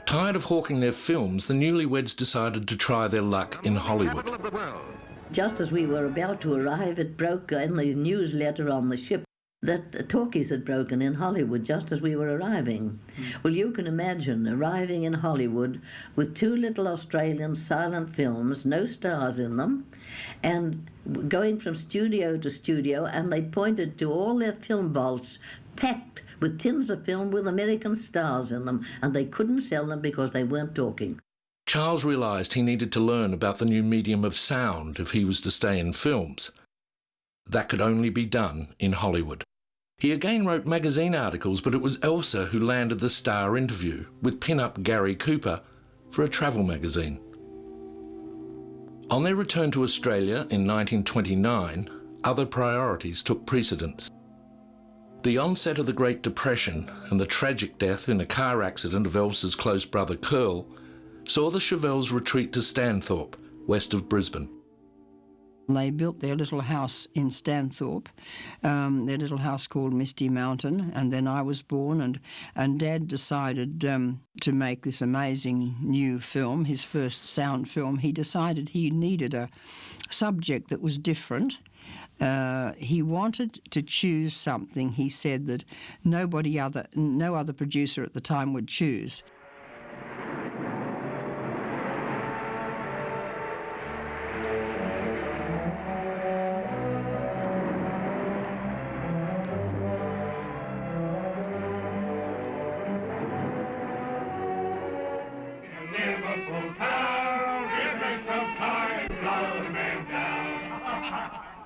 Tired of hawking their films, the newlyweds decided to try their luck in Hollywood. Just as we were about to arrive, it broke in the newsletter on the ship that the talkies had broken in Hollywood just as we were arriving. Well, you can imagine arriving in Hollywood with two little Australian silent films, no stars in them, and going from studio to studio, and they pointed to all their film vaults packed with tins of film with American stars in them, and they couldn't sell them because they weren't talking. Charles realised he needed to learn about the new medium of sound if he was to stay in films. That could only be done in Hollywood. He again wrote magazine articles, but it was Elsa who landed the star interview with pin-up Gary Cooper for a travel magazine. On their return to Australia in 1929, other priorities took precedence. The onset of the Great Depression and the tragic death in a car accident of Elsa's close brother Curl saw the Chauvels retreat to Stanthorpe, west of Brisbane. They built their little house in Stanthorpe, their little house called Misty Mountain, and then I was born, and Dad decided to make this amazing new film, his first sound film. He decided he needed a subject that was different. He wanted to choose something, he said, that no other producer at the time would choose.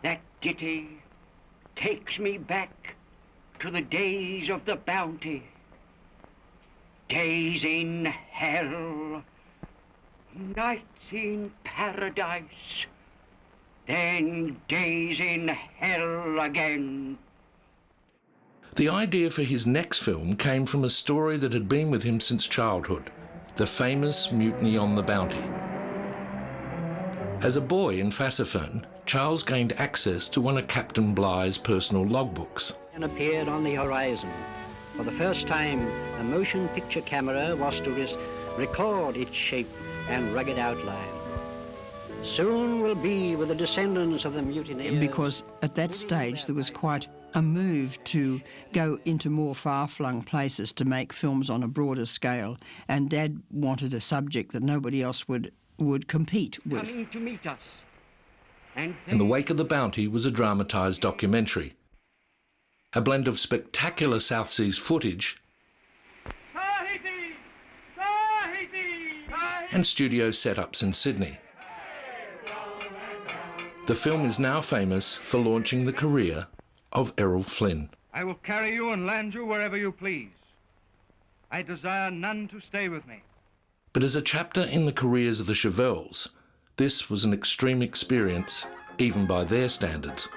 That ditty takes me back to the days of the bounty, days in hell, nights in paradise, then days in hell again. The idea for his next film came from a story that had been with him since childhood, the famous Mutiny on the Bounty. As a boy in Fassifern, Charles gained access to one of Captain Bligh's personal logbooks. And appeared on the horizon. For the first time, a motion picture camera was to record its shape and rugged outline. Soon will be with the descendants of the mutineers. Because at that stage there was quite a move to go into more far-flung places to make films on a broader scale, and Dad wanted a subject that nobody else would compete with. Coming to meet us. And In the wake of the bounty was a dramatised documentary, a blend of spectacular South Seas footage and studio setups in Sydney. The film is now famous for launching the career of Errol Flynn. I will carry you and land you wherever you please. I desire none to stay with me. But as a chapter in the careers of the Chauvels, this was an extreme experience, even by their standards.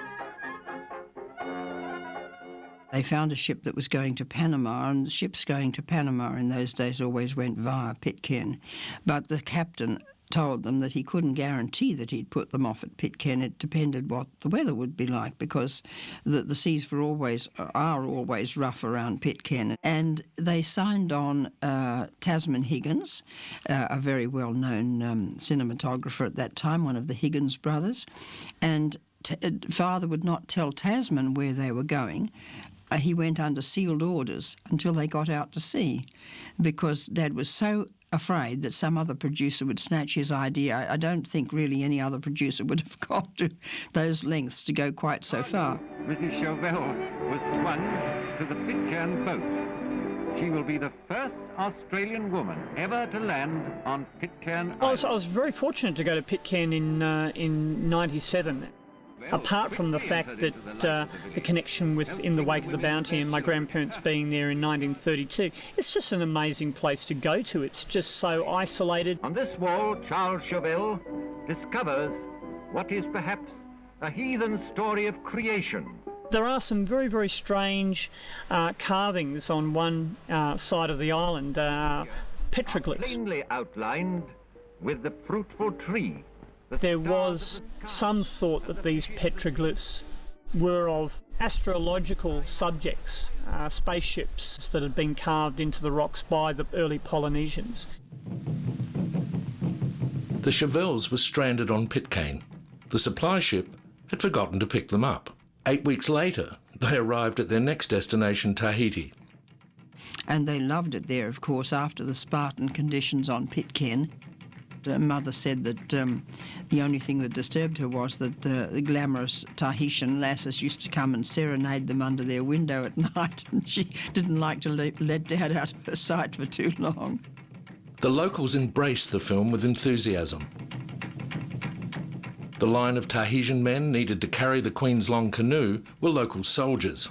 They found a ship that was going to Panama, and the ships going to Panama in those days always went via Pitcairn. But the captain told them that he couldn't guarantee that he'd put them off at Pitcairn. It depended what the weather would be like, because the seas are always rough around Pitcairn. And they signed on Tasman Higgins, a very well-known cinematographer at that time, one of the Higgins brothers. And Father would not tell Tasman where they were going. He went under sealed orders until they got out to sea, because Dad was so afraid that some other producer would snatch his idea. I don't think really any other producer would have gone to those lengths to go quite so far. Mrs. Chauvel was swung to the Pitcairn boat. She will be the first Australian woman ever to land on Pitcairn Island. I was very fortunate to go to Pitcairn in 97. Apart from the fact that the connection with In the Wake of the Bounty and my grandparents being there in 1932, it's just an amazing place to go to. It's just so isolated. On this wall, Charles Chauvel discovers what is perhaps a heathen story of creation. There are some very, very strange carvings on one side of the island, petroglyphs. Plainly outlined with the fruitful tree. There was some thought that these petroglyphs were of astrological subjects, spaceships that had been carved into the rocks by the early Polynesians. The Chauvels were stranded on Pitcairn. The supply ship had forgotten to pick them up. 8 weeks later, they arrived at their next destination, Tahiti. And they loved it there, of course, after the Spartan conditions on Pitcairn. Mother said that the only thing that disturbed her was that the glamorous Tahitian lasses used to come and serenade them under their window at night, and she didn't like to let Dad out of her sight for too long. The locals embraced the film with enthusiasm. The line of Tahitian men needed to carry the Queen's long canoe were local soldiers.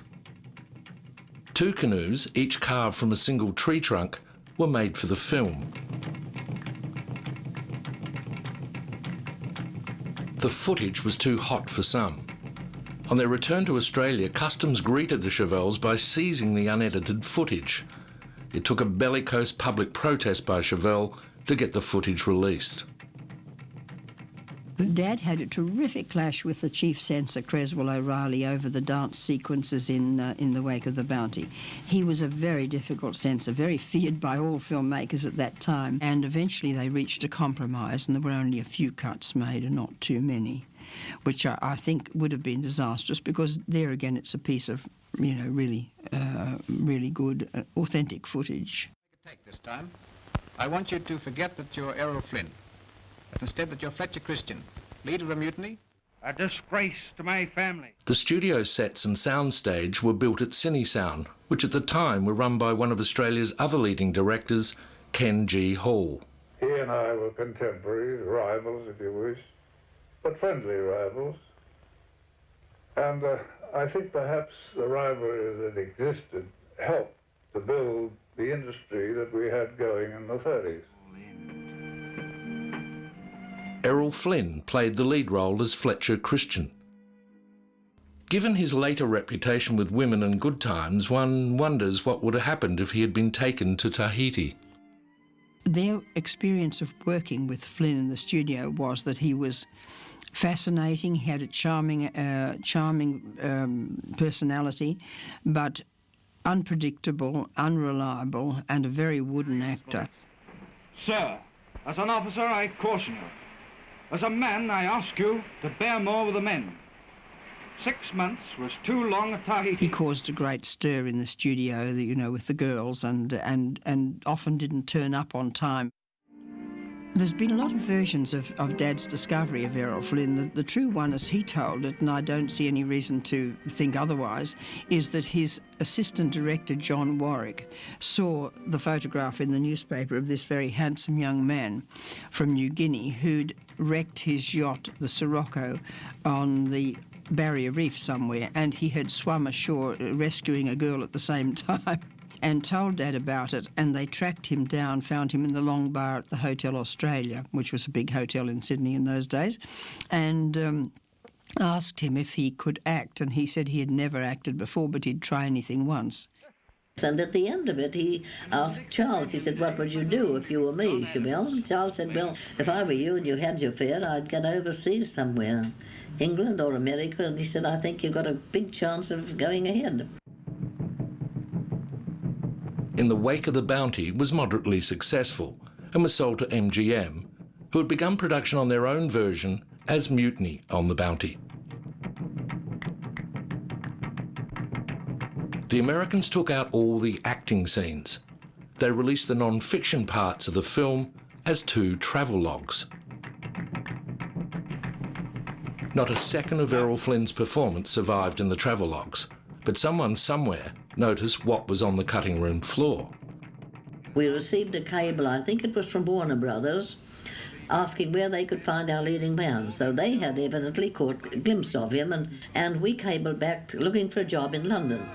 2 canoes, each carved from a single tree trunk, were made for the film. The footage was too hot for some. On their return to Australia, Customs greeted the Chauvels by seizing the unedited footage. It took a bellicose public protest by Chauvel to get the footage released. Dad had a terrific clash with the chief censor, Creswell O'Reilly, over the dance sequences in the wake of the Bounty. He was a very difficult censor, very feared by all filmmakers at that time, and eventually they reached a compromise, and there were only a few cuts made and not too many, which I think would have been disastrous, because there again it's a piece of, really good, authentic footage. Take this time. I want you to forget that you're Errol Flynn. But instead that you're Fletcher Christian, leader of a mutiny. A disgrace to my family. The studio sets and soundstage were built at Cine Sound, which at the time were run by one of Australia's other leading directors, Ken G. Hall. He and I were contemporaries, rivals if you wish, but friendly rivals. And I think perhaps the rivalry that existed helped to build the industry that we had going in the 30s. Errol Flynn played the lead role as Fletcher Christian. Given his later reputation with women and good times, one wonders what would have happened if he had been taken to Tahiti. Their experience of working with Flynn in the studio was that he was fascinating, he had a charming personality, but unpredictable, unreliable, and a very wooden actor. Sir, as an officer, I caution you. As a man, I ask you to bear more with the men. 6 months was too long at Tahiti. He caused a great stir in the studio, with the girls, and often didn't turn up on time. There's been a lot of versions of Dad's discovery of Errol Flynn. The true one, as he told it, and I don't see any reason to think otherwise, is that his assistant director, John Warwick, saw the photograph in the newspaper of this very handsome young man from New Guinea who'd wrecked his yacht, the Sirocco, on the Barrier Reef somewhere, and he had swum ashore rescuing a girl at the same time. And told Dad about it, and they tracked him down, found him in the long bar at the Hotel Australia, which was a big hotel in Sydney in those days, and asked him if he could act, and he said he had never acted before, but he'd try anything once. And at the end of it, he asked Charles, he said, what would you do if you were me, Chauvel? And Charles said, well, if I were you and you had your fare, I'd get overseas somewhere, England or America, and he said, I think you've got a big chance of going ahead. In the wake of the Bounty was moderately successful and was sold to MGM, who had begun production on their own version as Mutiny on the Bounty. The Americans took out all the acting scenes. They released the non-fiction parts of the film as 2 travelogues. Not a second of Errol Flynn's performance survived in the travelogues, but someone somewhere noticed what was on the cutting room floor. We received a cable, I think it was from Warner Brothers, asking where they could find our leading man. So they had evidently caught a glimpse of him, and we cabled back looking for a job in London.